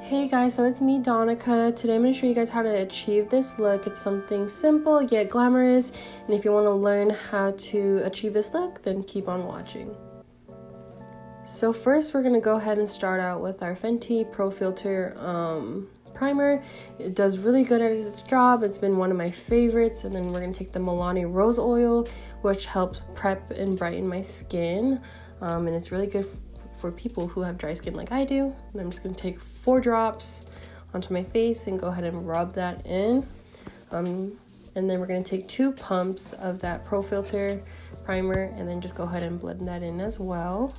Hey guys, so it's me, Donica. Today I'm going to show you guys how to achieve this look. It's something simple yet glamorous, and if you want to learn how to achieve this look, then keep on watching. So first we're going to go ahead and start out with our Fenty Pro Filter primer. It does really good at its job. It's been one of my favorites. And then we're going to take the Milani Rose Oil, which helps prep and brighten my skin, and it's really good for people who have dry skin like I do. And I'm just going to take 4 drops onto my face and go ahead and rub that in. And then we're going to take 2 pumps of that Pro Filter primer and then just go ahead and blend that in as well.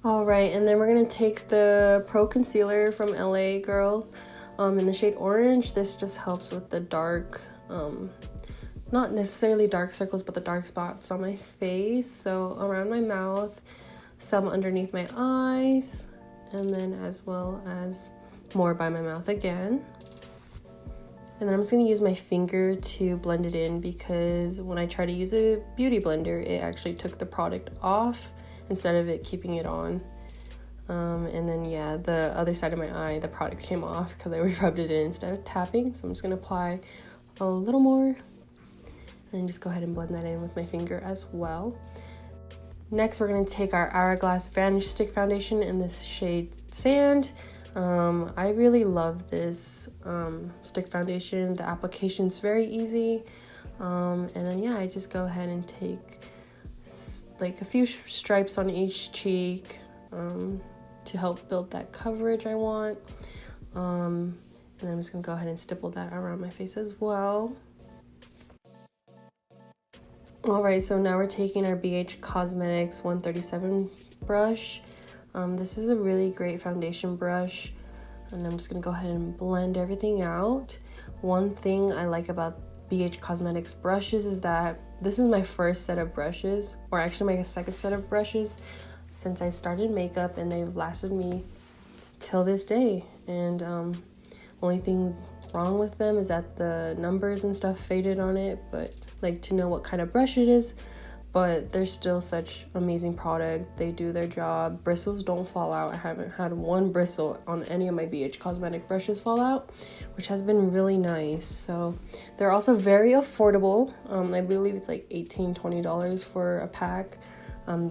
Alright, and then we're going to take the Pro Concealer from LA Girl in the shade Orange. This just helps with the dark, not necessarily dark circles, but the dark spots on my face. So around my mouth, some underneath my eyes, and then as well as more by my mouth again. And then I'm just going to use my finger to blend it in, because when I try to use a beauty blender, it actually took the product off instead of it keeping it on. And then yeah, the other side of my eye, the product came off because I rubbed it in instead of tapping. So I'm just going to apply a little more and just go ahead and blend that in with my finger as well. Next, we're going to take our Hourglass Vanish Stick Foundation in this shade Sand. I really love this stick foundation. The application's very easy. And then yeah, I just go ahead and take like a few stripes on each cheek to help build that coverage I want. And then I'm just gonna go ahead and stipple that around my face as well. Alright, so now we're taking our BH Cosmetics 137 brush. This is a really great foundation brush, and I'm just gonna go ahead and blend everything out. One thing I like about BH Cosmetics brushes is that this is my first set of brushes, or actually my second set of brushes since I've started makeup, and they've lasted me till this day. And only thing wrong with them is that the numbers and stuff faded on it, but like to know what kind of brush it is. But they're still such amazing product. They do their job. Bristles don't fall out. I haven't had one bristle on any of my BH Cosmetic brushes fall out, which has been really nice. So they're also very affordable. I believe it's like $18-20 for a pack,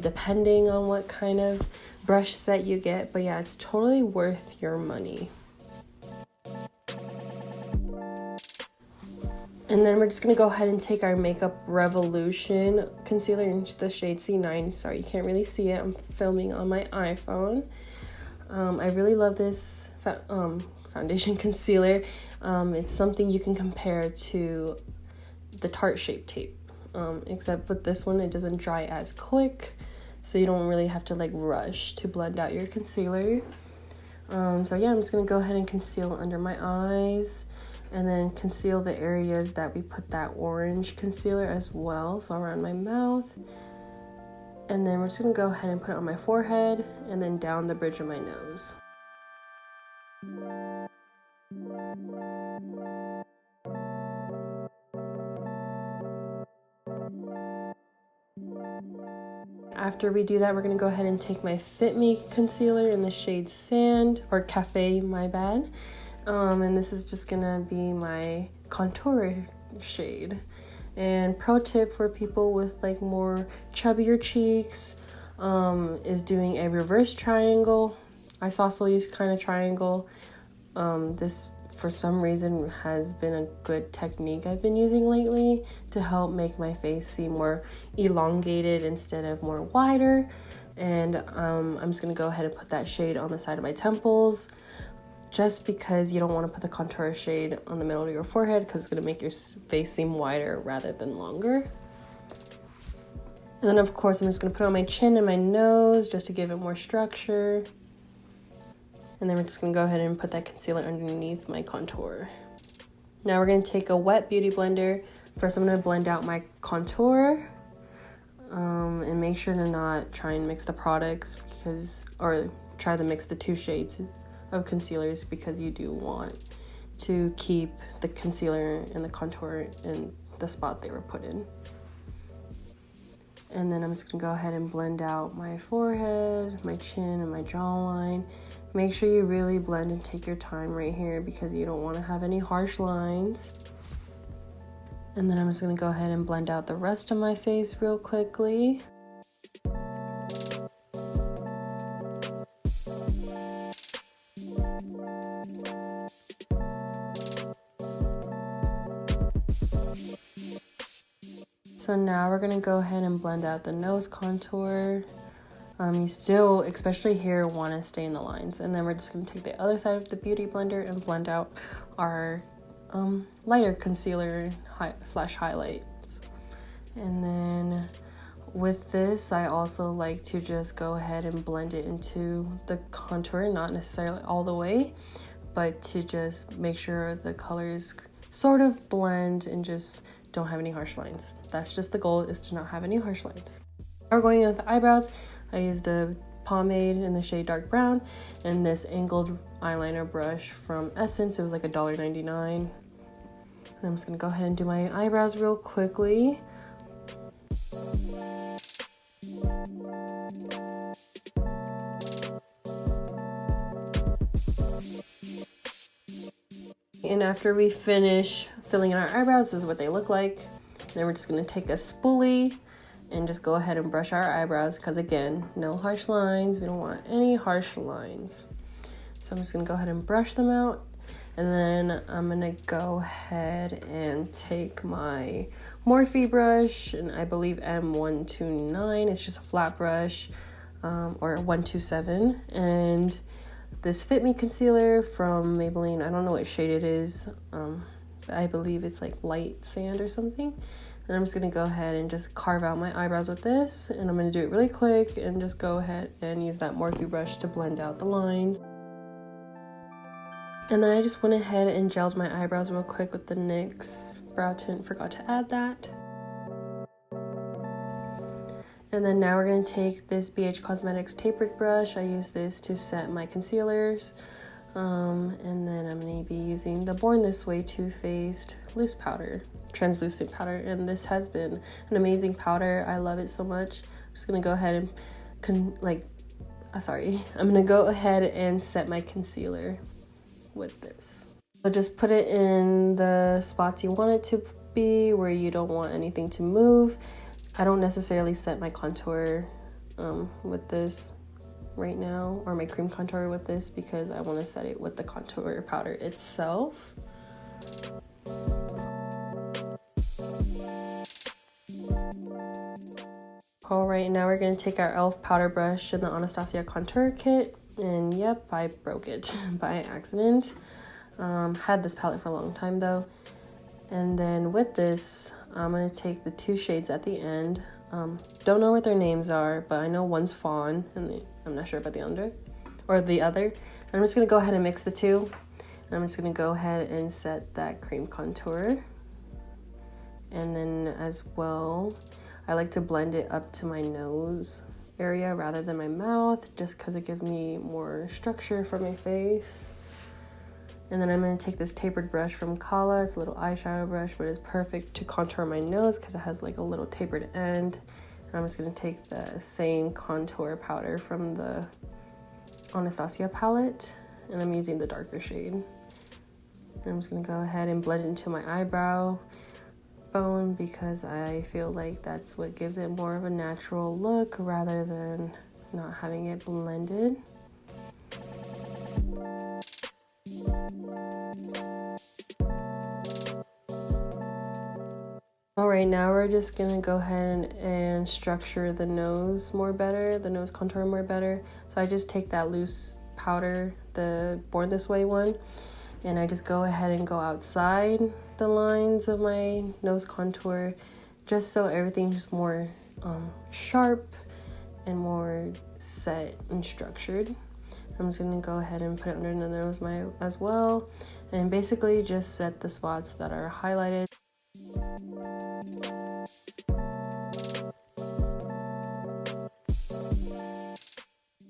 depending on what kind of brush set you get. But yeah, it's totally worth your money. And then we're just going to go ahead and take our Makeup Revolution concealer in the shade C9. Sorry, you can't really see it. I'm filming on my iPhone. I really love this foundation concealer. It's something you can compare to the Tarte Shape Tape. Except with this one, it doesn't dry as quick, so you don't really have to like rush to blend out your concealer. So yeah, I'm just going to go ahead and conceal under my eyes. And then conceal the areas that we put that orange concealer as well, so around my mouth. And then we're just gonna go ahead and put it on my forehead and then down the bridge of my nose. After we do that, we're gonna go ahead and take my Fit Me concealer in the shade Sand, or Cafe, my bad. And this is just gonna be my contour shade. And pro tip for people with like more chubbier cheeks is doing a reverse triangle, isosceles kind of triangle. This for some reason has been a good technique I've been using lately to help make my face seem more elongated instead of more wider. And I'm just gonna go ahead and put that shade on the side of my temples, just because you don't want to put the contour shade on the middle of your forehead, because it's going to make your face seem wider rather than longer. And then of course I'm just going to put it on my chin and my nose just to give it more structure. And then we're just going to go ahead and put that concealer underneath my contour. Now we're going to take a wet beauty blender. First I'm going to blend out my contour, and make sure to not try and mix the products, or try to mix the 2 shades of concealers, because you do want to keep the concealer and the contour in the spot they were put in. And then I'm just gonna go ahead and blend out my forehead, my chin, and my jawline. Make sure you really blend and take your time right here because you don't want to have any harsh lines. And then I'm just gonna go ahead and blend out the rest of my face real quickly. So now we're gonna go ahead and blend out the nose contour. You still, especially here, want to stay in the lines. And then we're just gonna take the other side of the beauty blender and blend out our lighter concealer slash highlights. And then with this, I also like to just go ahead and blend it into the contour, not necessarily all the way, but to just make sure the colors sort of blend and just don't have any harsh lines. That's just the goal, is to not have any harsh lines. Now we're going in with the eyebrows. I use the pomade in the shade dark brown and this angled eyeliner brush from Essence. It was like $1.99. And I'm just gonna go ahead and do my eyebrows real quickly. And after we finish filling in our eyebrows, this is what they look like. Then we're just gonna take a spoolie and just go ahead and brush our eyebrows because again, no harsh lines. We don't want any harsh lines. So I'm just gonna go ahead and brush them out. And then I'm gonna go ahead and take my Morphe brush, and I believe M129. It's just a flat brush, or 127. And this Fit Me concealer from Maybelline. I don't know what shade it is. I believe it's like light sand or something. And I'm just gonna go ahead and just carve out my eyebrows with this. And I'm gonna do it really quick and just go ahead and use that Morphe brush to blend out the lines. And then I just went ahead and gelled my eyebrows real quick with the NYX brow tint. Forgot to add that. And then now we're gonna take this BH Cosmetics tapered brush. I use this to set my concealers. And then I'm gonna be using the Born This Way Too Faced loose powder, translucent powder. And this has been an amazing powder. I love it so much. I'm just gonna go ahead and I'm gonna go ahead and set my concealer with this. So just put it in the spots you want it to be, where you don't want anything to move. I don't necessarily set my contour with this right now, or my cream contour with this, because I want to set it with the contour powder itself. All right, now we're going to take our e.l.f. powder brush and the Anastasia contour kit, and yep, I broke it by accident. Had this palette for a long time though. And then with this, I'm going to take the two shades at the end. Don't know what their names are, but I know one's Fawn, and I'm not sure about the other. And I'm just going to go ahead and mix the two. And I'm just going to go ahead and set that cream contour. And then as well, I like to blend it up to my nose area rather than my mouth, just because it gives me more structure for my face. And then I'm going to take this tapered brush from Kala. It's a little eyeshadow brush, but it's perfect to contour my nose because it has like a little tapered end. And I'm just going to take the same contour powder from the Anastasia palette, and I'm using the darker shade. And I'm just going to go ahead and blend into my eyebrow bone because I feel like that's what gives it more of a natural look rather than not having it blended. All right, now we're just gonna go ahead and structure the nose more better, the nose contour more better. So I just take that loose powder, the Born This Way one, and I just go ahead and go outside the lines of my nose contour, just so everything's just more sharp and more set and structured. I'm just gonna go ahead and put it under the nose as well, and basically just set the spots that are highlighted.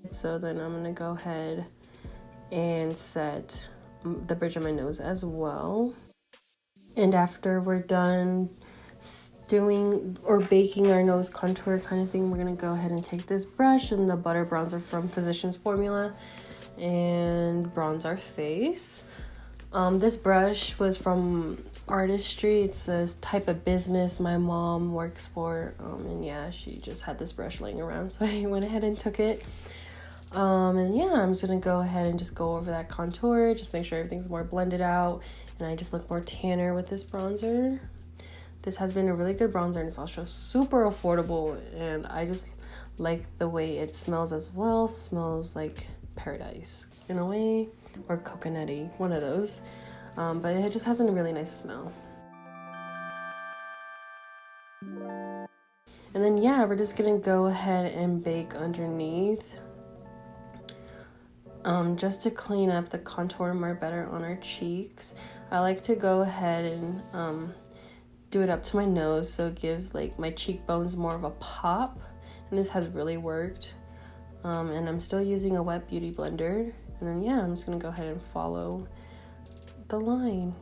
So then I'm gonna go ahead and set the bridge of my nose as well. And after we're done doing or baking our nose contour kind of thing, we're gonna go ahead and take this brush and the butter bronzer from Physician's Formula and bronze our face. This brush was from Artistry. It's a type of business my mom works for, and yeah, she just had this brush laying around, so I went ahead and took it. And yeah, I'm just gonna go ahead and just go over that contour, just make sure everything's more blended out, and I just look more tanner with this bronzer. This has been a really good bronzer, and it's also super affordable, and I just like the way it smells as well. Smells like paradise in a way, or coconutty, one of those. But it just has a really nice smell. And then yeah, we're just gonna go ahead and bake underneath, just to clean up the contour more better on our cheeks. I like to go ahead and do it up to my nose, so it gives like my cheekbones more of a pop, and this has really worked. And I'm still using a wet beauty blender, and then yeah, I'm just gonna go ahead and follow the line.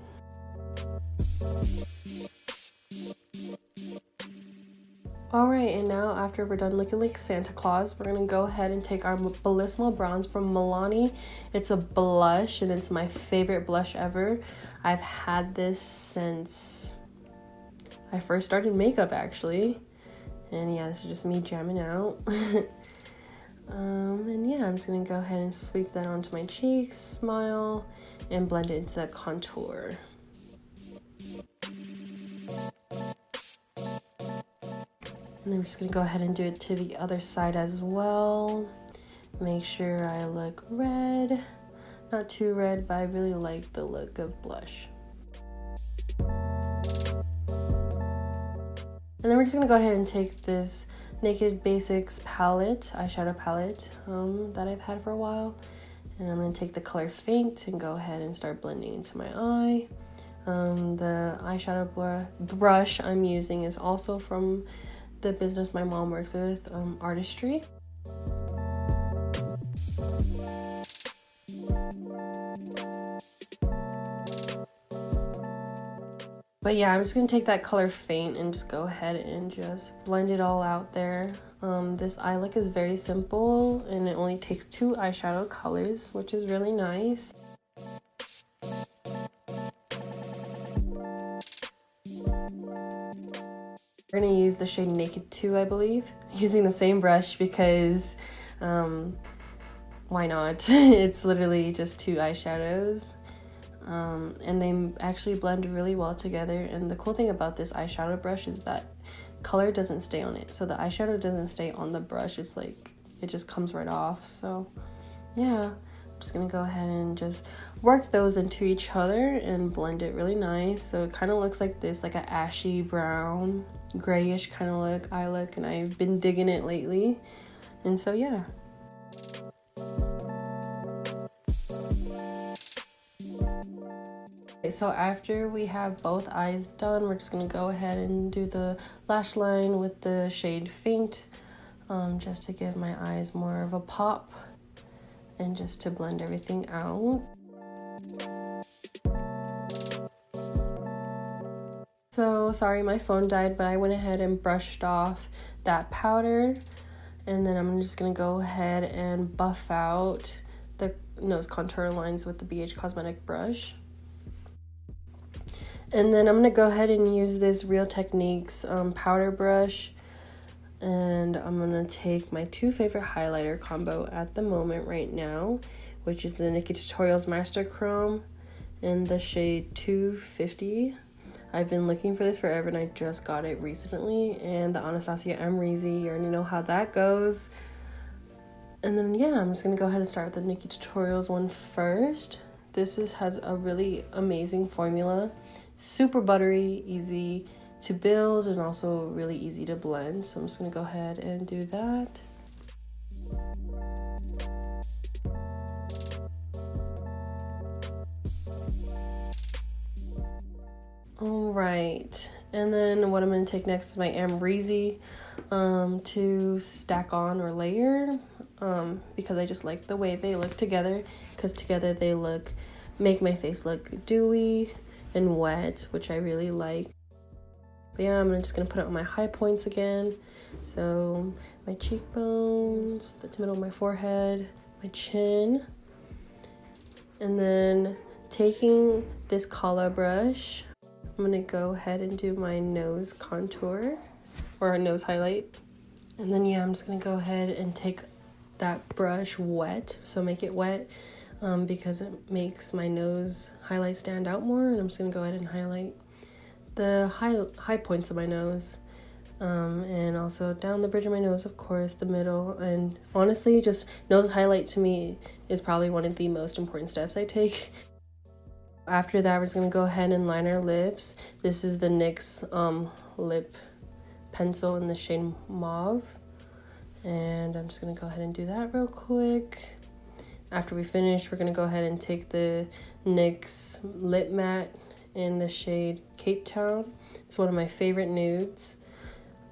Alright, and now after we're done looking like Santa Claus, we're gonna go ahead and take our Bellissimo bronze from Milani. It's a blush, and it's my favorite blush ever. I've had this since I first started makeup, actually. And yeah, this is just me jamming out. And yeah, I'm just gonna go ahead and sweep that onto my cheeks, smile, and blend it into the contour. And then we're just gonna go ahead and do it to the other side as well. Make sure I look red. Not too red, but I really like the look of blush. And then we're just gonna go ahead and take this Naked Basics palette, eyeshadow palette, that I've had for a while. And I'm gonna take the color Faint and go ahead and start blending into my eye. The eyeshadow brush I'm using is also from the business my mom works with, Artistry. But yeah, I'm just gonna take that color Faint and just go ahead and just blend it all out there. This eye look is very simple, and it only takes 2 eyeshadow colors, which is really nice. We're gonna use the shade Naked 2, I believe, using the same brush because why not? It's literally just 2 eyeshadows. And they actually blend really well together, and the cool thing about this eyeshadow brush is that color doesn't stay on it, so the eyeshadow doesn't stay on the brush. It's like it just comes right off. So yeah, I'm just gonna go ahead and just work those into each other and blend it really nice, so it kind of looks like this, like an ashy brown grayish kind of eye look, and I've been digging it lately. And so yeah. So after we have both eyes done, we're just gonna go ahead and do the lash line with the shade Faint, just to give my eyes more of a pop and just to blend everything out. So sorry, my phone died, but I went ahead and brushed off that powder, and then I'm just gonna go ahead and buff out the nose contour lines with the BH Cosmetic brush. And then I'm gonna go ahead and use this Real Techniques powder brush, and I'm gonna take my 2 favorite highlighter combo at the moment right now, which is the Nikki Tutorials Master Chrome in the shade 250. I've been looking for this forever, and I just got it recently, and the Anastasia Amrezy, you already know how that goes. And then yeah, I'm just gonna go ahead and start with the Nikki Tutorials one first. This has a really amazing formula. Super buttery, easy to build, and also really easy to blend. So I'm just gonna go ahead and do that. All right, and then what I'm gonna take next is my amrezy to stack on or layer, because I just like the way they look together, because together they make my face look dewy and wet, which I really like. But yeah, I'm just gonna put it on my high points again. So my cheekbones, the middle of my forehead, my chin. And then taking this Kala brush, I'm gonna go ahead and do my nose contour or a nose highlight. And then yeah, I'm just gonna go ahead and take that brush wet, so make it wet because it makes my nose highlight stand out more. And I'm just gonna go ahead and highlight the high points of my nose. And also down the bridge of my nose, of course, the middle. And honestly, just nose highlight to me is probably one of the most important steps I take. After that, we're just gonna go ahead and line our lips. This is the NYX lip pencil in the shade Mauve. And I'm just gonna go ahead and do that real quick. After we finish, we're gonna go ahead and take the NYX lip matte in the shade Cape Town. It's one of my favorite nudes.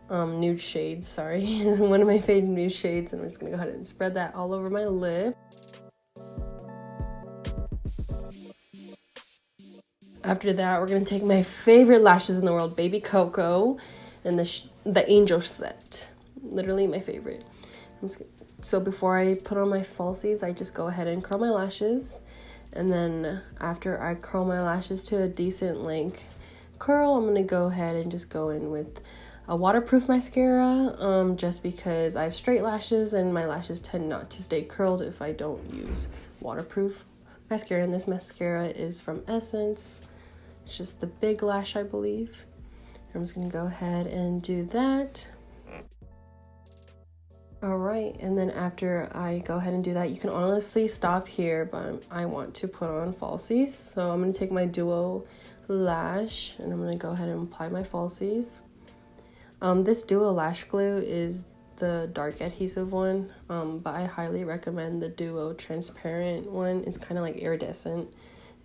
Nude shades, sorry. One of my favorite nude shades, and I'm just gonna go ahead and spread that all over my lip. After that, we're gonna take my favorite lashes in the world, Baby Coco, and the Angel set. Literally my favorite. So before I put on my falsies, I just go ahead and curl my lashes. And then after I curl my lashes to a decent length curl, I'm gonna go ahead and just go in with a waterproof mascara, just because I have straight lashes and my lashes tend not to stay curled if I don't use waterproof mascara. And this mascara is from Essence. It's just the Big Lash, I believe. I'm just gonna go ahead and do that. All right, and then after I go ahead and do that, you can honestly stop here, but I want to put on falsies. So I'm gonna take my Duo lash and I'm gonna go ahead and apply my falsies. This Duo lash glue is the dark adhesive one, but I highly recommend the Duo transparent one. It's kind of like iridescent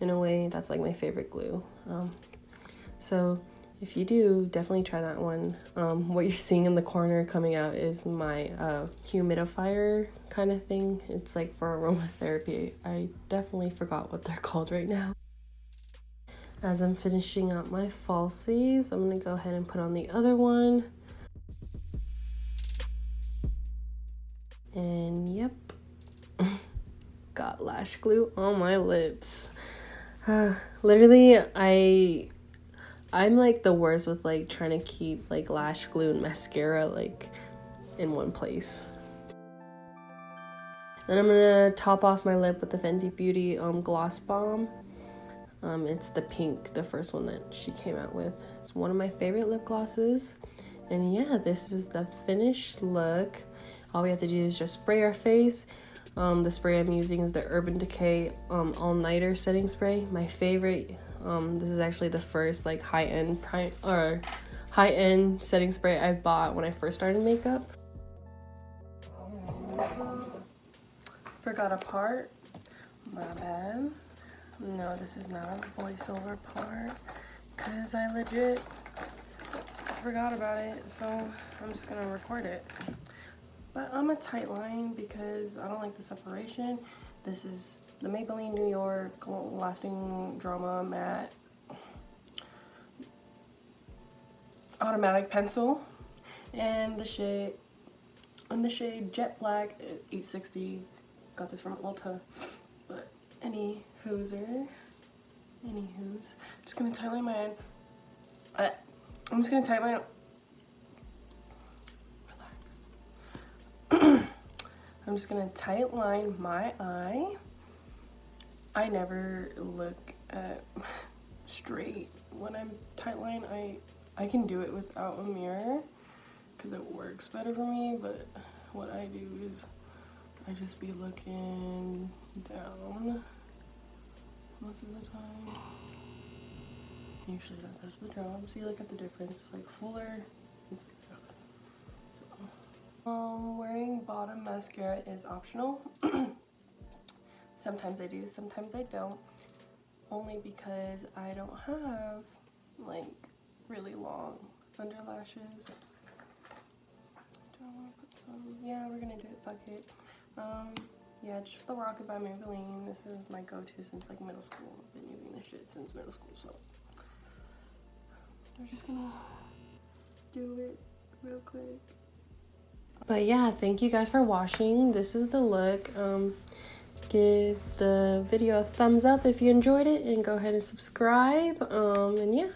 in a way. That's like my favorite glue. So if you do, definitely try that one. What you're seeing in the corner coming out is my humidifier kind of thing. It's like for aromatherapy. I definitely forgot what they're called right now. As I'm finishing up my falsies, I'm gonna go ahead and put on the other one. And yep, got lash glue on my lips. Literally, I'm like the worst with like trying to keep like lash glue and mascara like in one place. Then I'm gonna top off my lip with the Fenty Beauty Gloss Bomb. It's the pink, the first one that she came out with. It's one of my favorite lip glosses. And yeah, this is the finished look. All we have to do is just spray our face. The spray I'm using is the Urban Decay All Nighter setting spray. My favorite. This is actually the first like high-end setting spray I bought when I first started makeup. Forgot a part. My bad. No, this is not a voiceover part because I legit forgot about it, so I'm just gonna record it. But I'm a tight line because I don't like the separation. This is the Maybelline New York Lasting Drama Matte Automatic Pencil, and the shade Jet Black 860. Got this from Ulta. But anywho's, just gonna tightline my eye. I'm just gonna tighten my I'm just gonna tight line my eye. I never look at straight when I'm tight line. I can do it without a mirror because it works better for me, but what I do is I just be looking down most of the time. Usually that does the job. See, look at the difference. Like fuller. It's like that. So, wearing bottom mascara is optional. Sometimes I do, sometimes I don't. Only because I don't have like really long under lashes. Do I want to put some? Yeah, we're gonna do it. Fuck it. Yeah, just the Rocket by Maybelline. This is my go-to since like middle school. I've been using this shit since middle school, so we're just gonna do it real quick. But yeah, thank you guys for watching. This is the look. Give the video a thumbs up if you enjoyed it, and go ahead and subscribe. And yeah.